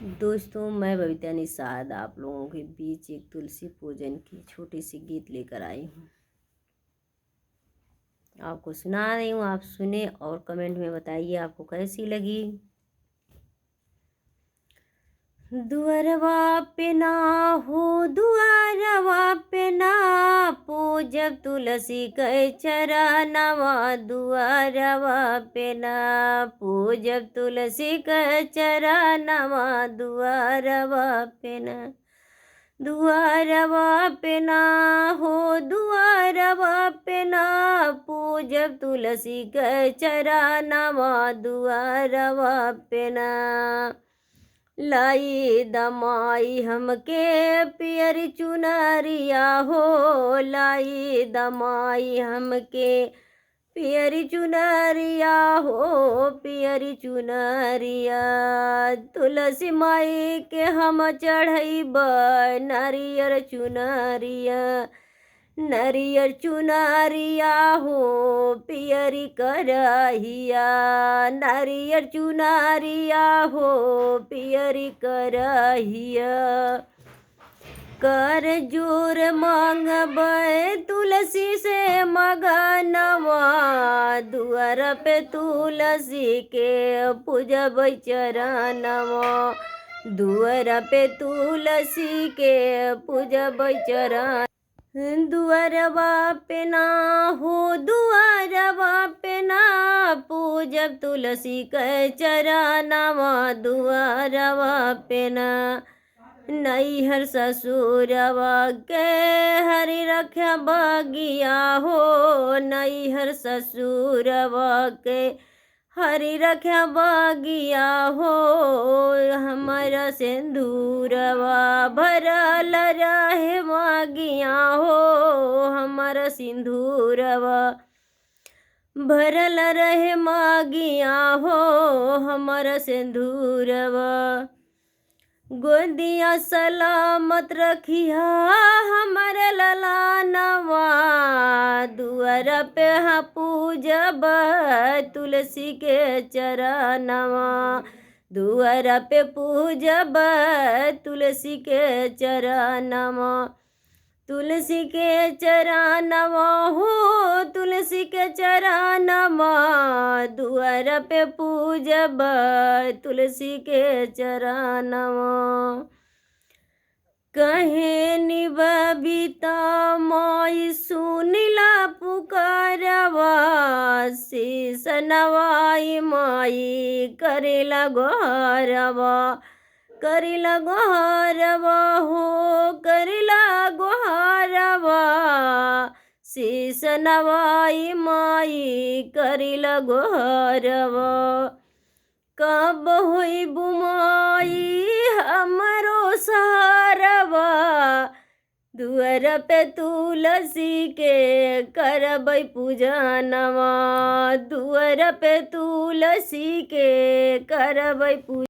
दोस्तों, मैं बबीता निषाद आप लोगों के बीच एक तुलसी पूजन की छोटी सी गीत लेकर आई हूँ। आपको सुना रही हूँ, आप सुने और कमेंट में बताइए आपको कैसी लगी। दुअरवा पे ना हो, दुअरवा पे ना पूजब तुलसी कै चरणवा, दुअरवा पे ना पूजब तुलसी कै चरणवा, दुअरवा पे ना दुआरवा पे ना हो, दुआरवा पे ना पूजब तुलसी कै चरणवा, दुआरवा पे ना लाई दमाई हमके पियरी चुनरिया हो, लाई दमाई हमके पियरी चुनरिया हो, पियरी चुनरिया तुलसी माई के हम चढ़ैब नारियर चुनरिया, नरियर चुनरिया हो, पियरी करहिया, नारियर चुनरिया हो, पियरी करहिया कर जोर मांगब तुलसी से मगनवा, दुआर पे तुलसी के पूजब चरणवा, दुआर पे तुलसी के पूजब चरण, दुआरवा पे ना हो, दुआरवा पे ना पूजब तुलसी के चरणवा, दुआरवा पे ना नैहर ससुरवा के हरि रख्या बगिया हो, नैहर ससुरवा के हरि रख्या बगिया हो, हमारा सिंदूरवा भरल रहे मागिया हो, हमारा सिंदूरवा भरल रहे मागिया हो, हमारा सिंदूरवा गोदिया सलामत रखिया हमारे ललानवा, दुआर पे हाँ पूजब तुलसी के चरणवा, दुआर पे पूजब तुलसी के चरणवा, तुलसी के चरणवा हो, तुलसी के चरणवा, दुआर पे पूजब तुलसी के चरणवा कहे निबबिता माई सुनिला पुकारवा, शीस नवाई माई करेला गोहरवा, करेला गोहरवा हो, करेला गोहरवा शीस नवाई माई करेला गोहरवा, कब होई बुमाई हमरो सहारवा, दुआर पे तुलसी के करब पूजनवा, दुआर पे तुलसी के करब पूजनवा।